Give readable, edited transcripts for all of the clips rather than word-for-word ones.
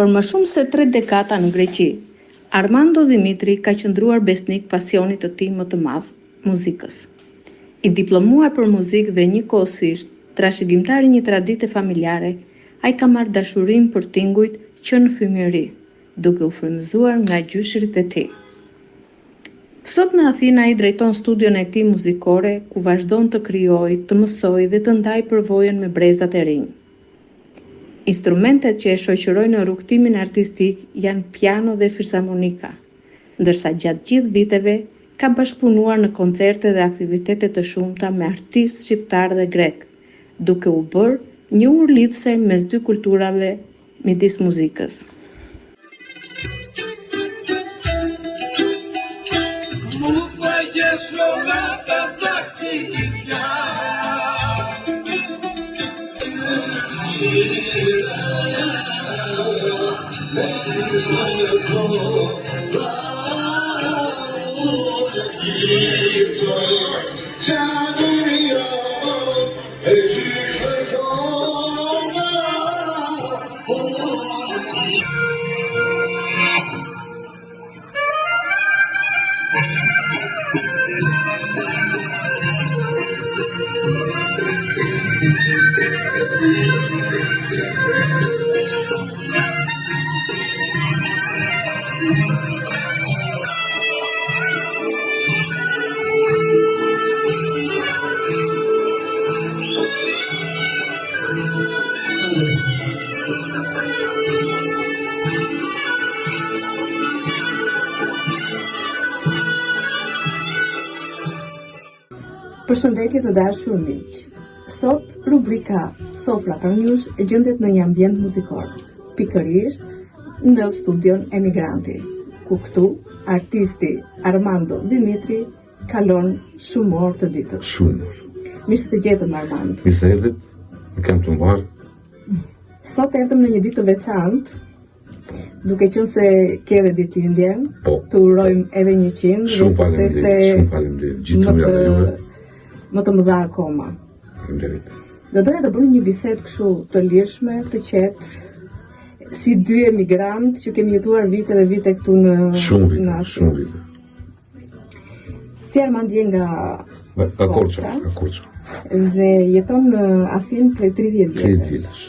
Për më shumë se 3 dekada në Greqi, Armando Dimitri ka qëndruar besnik pasionit të tij më të madh, muzikës. I diplomuar për muzikë dhe njëkohësisht trashëgimtar i një tradite familjare, ai ka marrë dashurinë për tingujt që në fëmijëri, duke u frymëzuar nga gjyshrit e tij. Sot në Athina ai drejton studion e tij muzikore, ku vazhdon të krijojë, të mësojë dhe të ndajë përvojën me brezat e rinj. Instrumentet që e shoqërojnë në rrugtimin artistik janë piano dhe filharmonika, ndërsa gjatë gjithë viteve ka bashkëpunuar në koncerte dhe aktivitete të shumta me artistë shqiptar dhe grek, duke u bërë një urlidhse mes dy kulturave midis muzikës. Përshëndetje të dashur miq. Sot rubrika Sofra për News gjendet në një ambient muzikor, pikërisht në studion Emigranti, ku këtu artisti Armando Dimitri kalon shumë orë të ditës. Shumë. Mirë se të gjetëm Armand. Mirë se erdhët, më kam të mbarë. Sot erdhëm në një ditë të veçantë, duke qenë se ke edhe ditëlindje, të urojmë edhe 100 dhe suksese më të mëdha akoma. Do doja të bëni një bisedë kështu të lirshme, të qetë, si dy emigrantë që kemi jetuar vite dhe vite këtu në Shumë vite. Ti Armand je nga Korça. Dhe jeton në Athinë prej 30 vjetësh.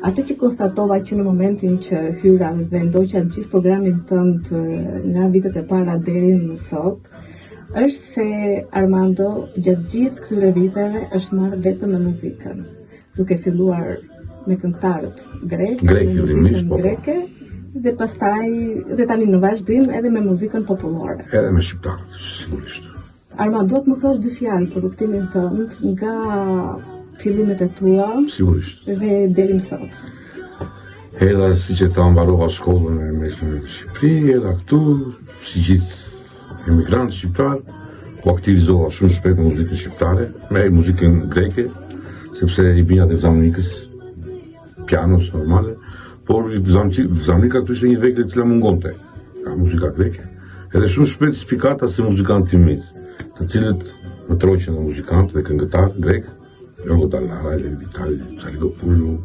Atë që konstatova që në momentin që hyra dhe ndoqa gjithë programin tënd nga vitet e para deri në sot, është se Armando gjatë gjithë këtyre viteve është marrë vetëm me muzikën, duke filluar me këngëtarët greke, dhe pastaj dhe tani në vazhdim edhe me muzikën popullore. Edhe me shqiptarët, sigurisht. Armando, duhet më thosh dy fjalë për rrugtimin tënd nga fillimet e tua, sigurisht, dhe deri më sot. Erdha, siç e tha, mbarova shkollën e mesme në Shqipëri, erdha këtu, si gjithë emigrantë shqiptar, u aktivizova shumë shpejt në muzikën shqiptare, me muzikën greke, sepse i binja dhe vzanikës, pianos normale, por vzanika këtu ishte një vekle cila mungonte, ka muzika greke, edhe shumë shpejt spikata se muzikantë mirë, të cilët më troqen në muzikantë dhe këngëtarë grek, Jorgo Dallara, Eleni Vitali, Çaligopulu,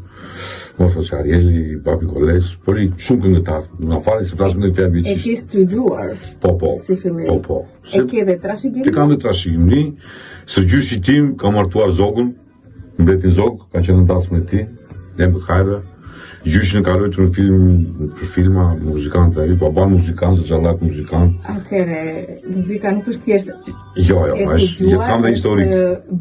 Morfos Arieli, Babi Koles, por i shumë këngëtarë, në fali se flasëm dhe fjallë vjeqisht. E ke studuar si fillim? Po. E ke dhe trashëgimni? Te kam dhe trashëgimni, së gjyshi tim ka martuar Zogun, mbretin Zog, ka qenë në tasë me ti, Lembë Kajve. Gjyshin e ka rojtur për filma muzikantë dhe baban muzikant, zë gjallak muzikant. Atëre, muzika nuk është thjesht Jo, kam dhe histori.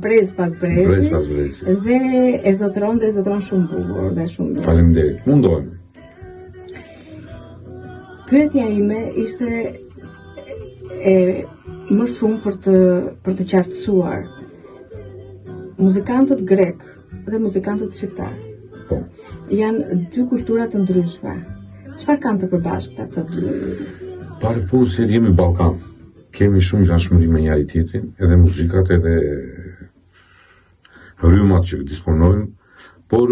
Brez pas brezi. Dhe e zotron shumë bukur dhe shumë bukur. Faleminderit, mundohem. Pyetja ime ishte më shumë për të qartësuar muzikantët grek dhe muzikantët shqiptar. Po. Janë dy kultura të ndryshme. Çfarë kanë të përbashkëta këto dy? Pare punë se jemi Ballkan. Kemi shumë ngjashmëri me njëri tjetrin, edhe muzikat, edhe rrymat që disponojmë, por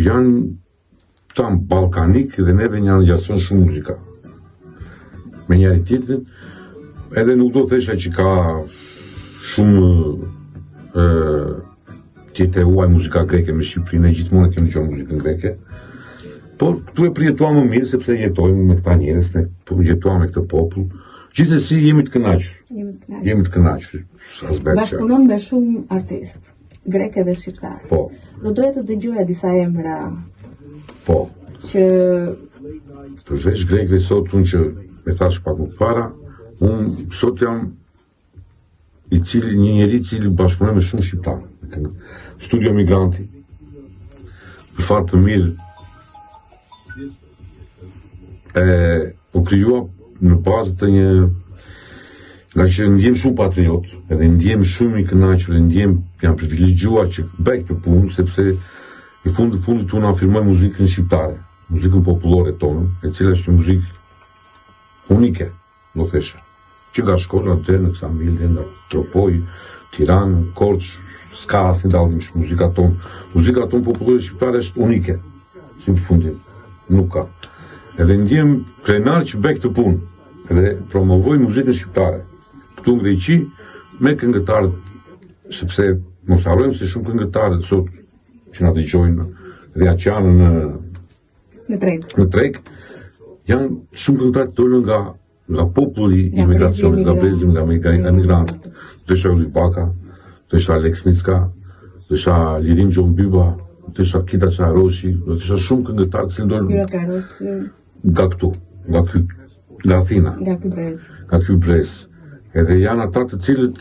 janë ballkanik dhe neve një ngjason shumë muzika. Me njëri tjetrin, edhe nuk do thesha që ka shumë tjetë e uaj muzika greke me Shqipërinë, e gjithmonë kemi qenë muzikën greke, Por këtu e përjetuam më mirë sepse jetojmë me këta njerëz, jetuam me këtë popull. Gjithsesi jemi të kënaqur. Jemi të kënaqur. Bashkëpunon me shumë artistë, grek edhe shqiptar. Po. Do doja të dëgjoja disa emra. Po. Që përveç grekëve sot unë që me thash pak më para, unë sot jam një njeri i cili bashkëpunon me shumë shqiptarë. Studio Migranti, për fat të mirë, u krijua në bazë të nga që ndjem shumë patriot, edhe ndjem shumë i kënaqur, jam privilegjuar që bëj këtë punë, sepse në fundit unë afirmoj muzikën shqiptare, muzikën popullore tonë, e cila është një muzikë unike, do thesha. Që nga Shkodra deri në Ksamilje, nga Tropoj, Tiranë, Korçë, s'ka asnjë dallim muzika tonë. Muzika tonë popullore shqiptare është unike, si në fundin, nuk ka. Edhe ndjem krenar që bëj këtë punë, edhe promovoj muzikën shqiptare. Këtu në Greqi, me këngëtarët, sepse mos harrojmë se shumë këngëtarët sot që na dëgjojnë dhe ja që janë në treg, janë shumë këngëtarë të dolën nga populli i imigracionit, nga brezim, nga emigrantët. Të isha Uli Baka, të isha Alex Micka, të isha Lirin Gjon Byba, të isha Kita Qaroshi, të isha shumë këngëtarë që dolën nga këtu, nga Athina, nga ky brez. Edhe janë ata të cilët,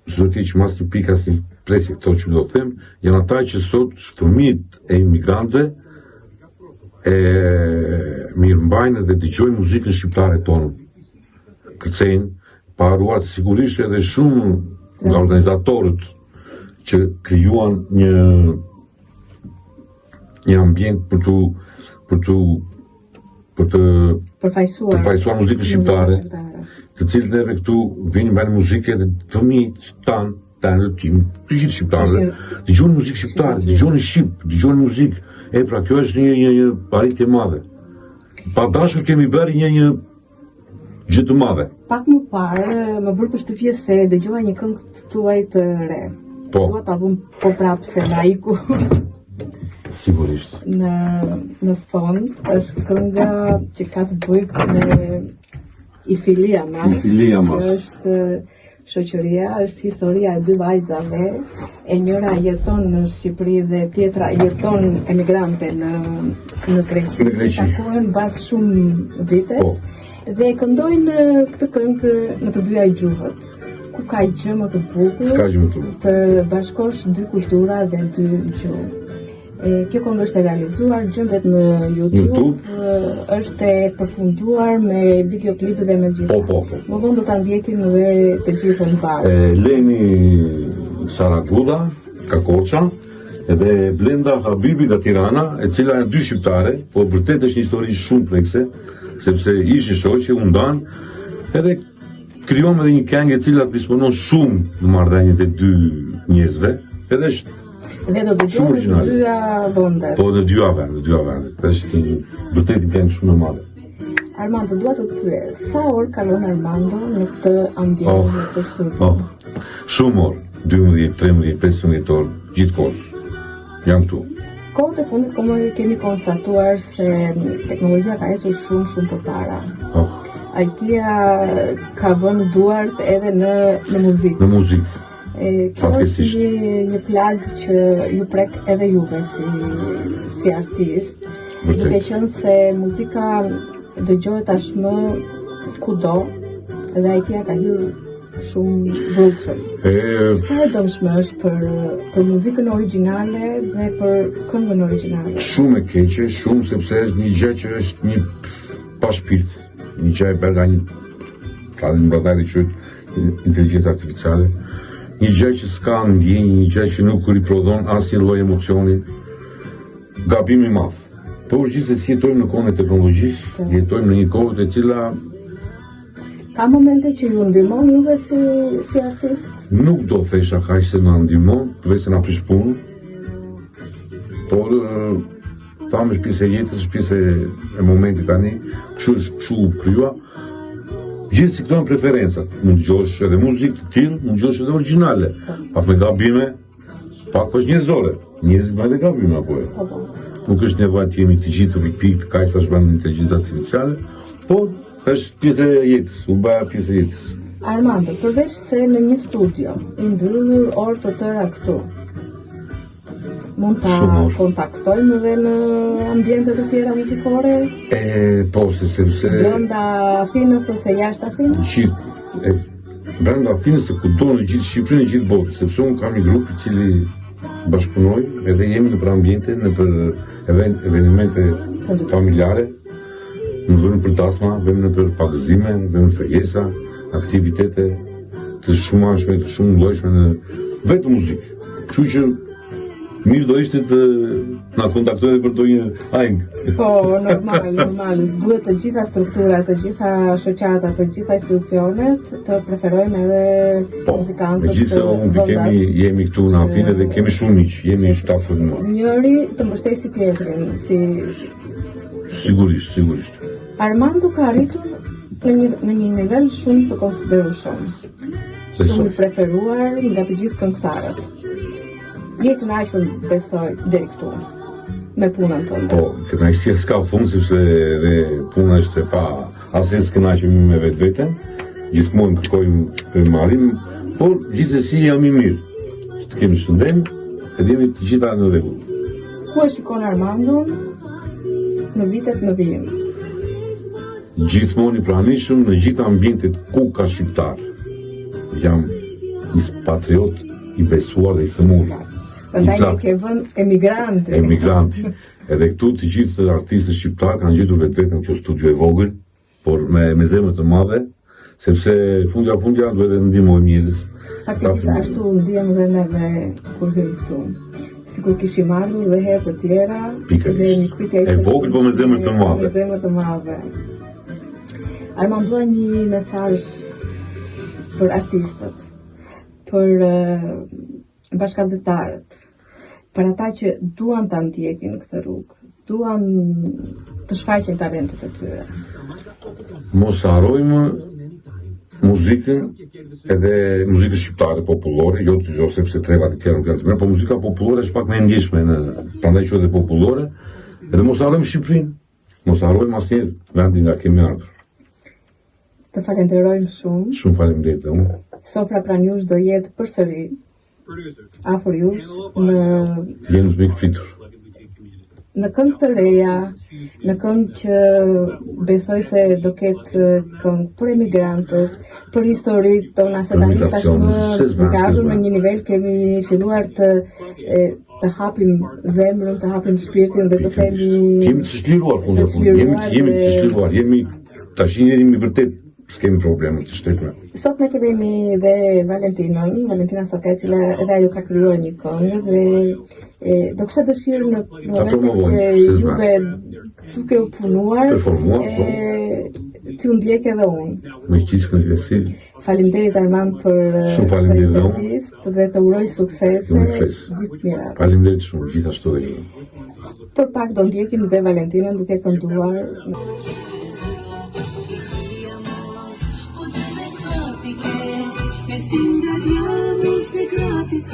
së do t'i që mas një pika si presi këto që do të them, janë ata që sot fëmijët e imigrantëve mirë mbajnë dhe dëgjojnë muzikën shqiptare tonë. Kërcejnë, paruar sigurisht edhe shumë nga organizatorët që krijuan një ambient për të përfaqësuar muzikën shqiptare, të cilët neve këtu vinë mbajnë muzikë dhe fëmijët tanë të tim, të gjithë shqiptarëve, dëgjojnë muzikë shqiptare, dëgjojnë shqip, dëgjojnë muzikë. Pra kjo është një arritje madhe. Pa dashur kemi bërë një gjë të madhe. Pak më parë, më bërë përshtypje se dëgjova një këngë të tuaj të re. Po. Dua ta vëm portrat se laiku. Sigurisht. Në sfond është kënga që ka të bëjë me Ifilia Mas, që është shoqëria, është historia e dy vajzave, e njëra jeton në Shqipëri dhe tjetra jeton emigrante në Greqi. Takohen pas shumë vitesh dhe këndojnë këtë këngë në të dyja gjuhët. Ku ka gjë më të bukur të bashkosh dy kultura dhe dy gjuhë. Kjo këngë është e realizuar, gjendet në YouTube, është e përfunduar me videoklipë dhe me gjithë. Më vonë do ta ndjekim dhe të gjithën bashkë. Leni Saraguda, ka Korça, edhe Blenda Habibi nga Tirana, e cila janë dy shqiptare, po vërtet është një histori shumë plekse, sepse ishte shoqe, u ndan, edhe krijuam edhe një këngë e cila disponon shumë në marrëdhëniet e dy njerëzve, edhe është dhe do të dëgjojmë në dyja vendet. Po në dyja vendet. Është vërtet një këngë shumë e madhe. Armando, dua të të pyes, sa orë kalon Armando në këtë ambient në këtë studio? Shumë orë, 12, 13, 15 orë, gjithkohës. Jam këtu. Kohët e fundit kemi konstatuar se teknologjia ka ecur shumë përpara. IT-ja ka vënë duart edhe në muzikë. Në muzikë. Kjo është një plag që ju prek edhe juve si artist, duke qenë se muzika dëgjohet tashmë kudo dhe IT-ja ka hyrë shumë vëllshëm. Sa e dëmshme është për muzikën origjinale dhe për këngën origjinale? Shumë e keqe, shumë, sepse është një gjë që është një pa shpirt, një gjë e bërë nga një mbërdhaj dhe qëtë inteligjencë artificiale. Një gjë që s'ka ndjenjë, një gjë që nuk riprodhon asnjë lloj emocioni, gabim i madh. Por gjithsesi jetojmë në kohën e teknologjisë, jetojmë në një kohë e cila ka momente që ju ndihmon juve si artist? Nuk do thesha kaq se na ndihmon, përveç se na prish punën. Por thamë është pjesë e jetës, është pjesë e momentit tani, kështu u krija. Gjithë si këto në preferencat, mund të gjosh edhe muzikë të tillë, mund të gjosh edhe origjinale, pak me gabime, pak është njerëzore, njerëzit me edhe gabime apo e. nuk është nevojë të jemi të gjithë pikë kaq sa shbën inteligjenca artificiale, por është pjesë e jetës, u bë pjesë e jetës. Armando, përveç se në një studio i mbyllur orë të tëra këtu, mund ta kontaktojmë edhe në ambiente të tjera muzikore? Po, sepse brenda Atinës ose jashtë Atinës? Brenda Atinës të kudo në gjithë Shqipërinë, në gjithë botën, sepse unë kam një grup i cili bashkëpunoj edhe jemi në për ambiente, në për evenimente familjare, në vënë për dasma, vëmë në për pagëzime, vëmë në fejesa, aktivitete të shumë anshme, të shumë llojshme në vetë muzikë. Kështu që mirë do ishte të na kontaktojë për ndonjë ajg. Po, normal. Duhet të gjitha strukturat, të gjitha shoqatat, të gjitha institucionet të preferojnë edhe muzikantët. Megjithëse jemi këtu në Afinë dhe kemi shumë miq, jemi shtafë të mëdha. Njëri të mbështesi tjetrin, si sigurisht. Armando ka arritur në një nivel shumë të konsiderueshëm. Shumë i preferuar nga të gjithë këngëtarët. Je kënaqur, besoj, deri këtu me punën tënde. Po, kënaqësia s'ka fund sepse edhe puna është e pa asnjë s'kënaqemi me vetveten. Gjithmonë kërkojmë të marrim, por gjithsesi jam i mirë. Të kemi shëndet, edhe jemi të gjitha në rregull. Ku e shikon Armandon në vitet në vijim? Gjithmonë i pranishëm në gjitha ambientet ku ka shqiptar. Jam një patriot i besuar dhe i sëmurë. Prandaj ne ke vënë emigranti. Edhe këtu të gjithë artistët shqiptar kanë gjetur vetveten në kjo studio e vogël, por me zemër të madhe, sepse fundja duhet të ndihmojmë njerëz. Faktikisht ashtu ndihem edhe neve kur vim këtu. Sikur kishim ardhur dhe herë të tjera, dhe mikpritja ishte e vogël, po me zemër të madhe. Armand, dua një mesazh për artistët, për bashkëdhetarët, për ata që duan ta ndjekin këtë rrugë, duan të shfaqin talentet e tyre. Mos harrojmë muzikën, edhe muzikën shqiptare popullore, jo sepse tregat e tjera nuk janë të mira, por muzika popullore është pak më e ndjeshme, prandaj quhet popullore, edhe mos harrojmë Shqipërinë, mos harrojmë asnjëherë vendin nga kemi ardhur. Të falenderojmë shumë. Shumë faleminderit unë. Sofra pranë jush do jetë përsëri afër jush në jemi të mikpritur. Në këngë të reja, në këngë që besoj se do ketë këngë për emigrantët, për historitë tona, se tani tashmë duke ardhur në një nivel kemi filluar të hapim zemrën, të hapim shpirtin dhe të themi jemi të çliruar jemi të çliruar, jemi tash jemi vërtet s'kemi probleme të shtetme. Sot ne kemi dhe Valentina Saka, e cila edhe ajo ka krijuar një këngë dhe do kisha dëshirë në momentin që juve duke u punuar, t'ju ndjek edhe unë. Me gjithë këngësit. Faleminderit Armand për këtë intervistë dhe të uroj suksese gjithë mirat. Faleminderit shumë, gjithashtu dhe ju. Për pak do ndjekim dhe Valentinën duke kënduar. Gratis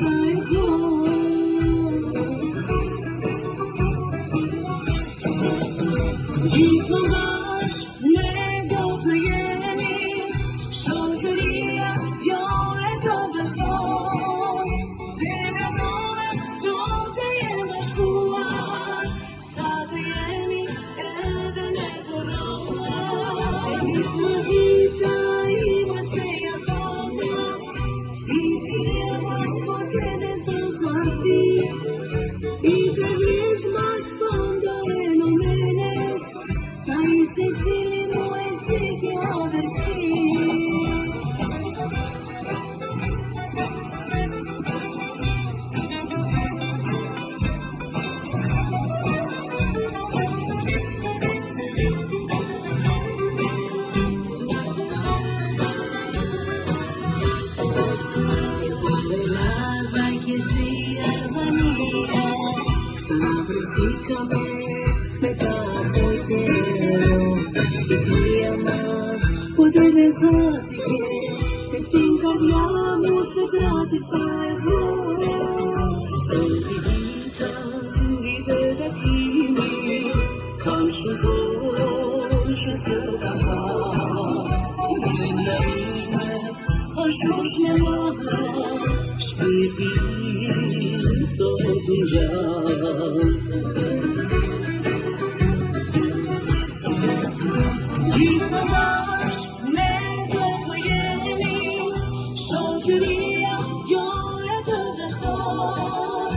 Shoqëria jonë të dështon,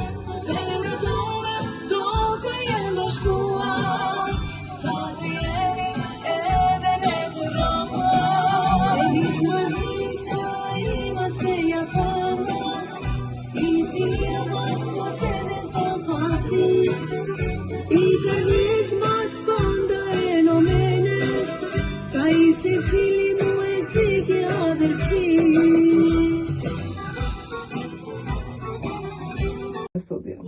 zemra tonë do të jenë bashkuar, sa të jemi edhe ne të rrotuar. E nismëzita ima se japana, i tia mas potenen të pati, i kërnis mas panda e nomene, ka i se filimu e si kja vërti. Studio.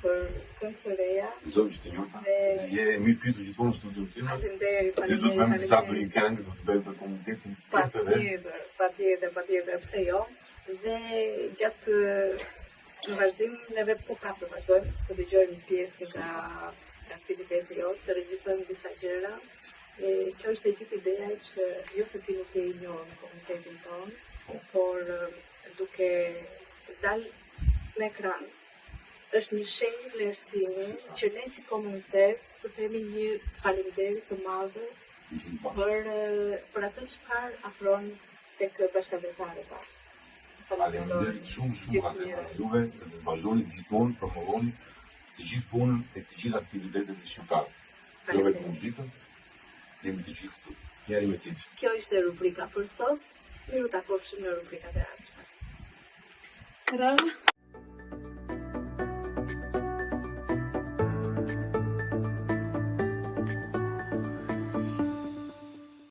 Për këngë të reja. Zonë që të njota. Je mirë pyetur gjithmonë në studion tim. Faleminderit. Ne do të bëjmë disa për një këngë, do të bëjmë për komunitetin. Patjetër, pse jo. Dhe gjatë në vazhdim neve po prapë të vazhdojmë, të dëgjojmë pjesë nga aktiviteti jotë, të regjistrojmë disa gjëra. Kjo është e gjithë ideja që jo se ti nuk je i njohur në komunitetin tonë, por duke dalë në ekran, është një shenjë vlerësimi që ne si komunitet të themi një faleminderit të madh për atë çfarë afron tek bashkëdhetarët tanë. Faleminderit shumë vazhdoni juve, dhe vazhdoni gjithmonë promovoni të gjithë punën e të gjithë aktivitetet e shqiptarëve. Jo vetëm muzikën, jemi të gjithë këtu, njëri me tjetrin. Kjo ishte rubrika për sot. Miru takofshim në rubrikat e ardhshme. Bravo.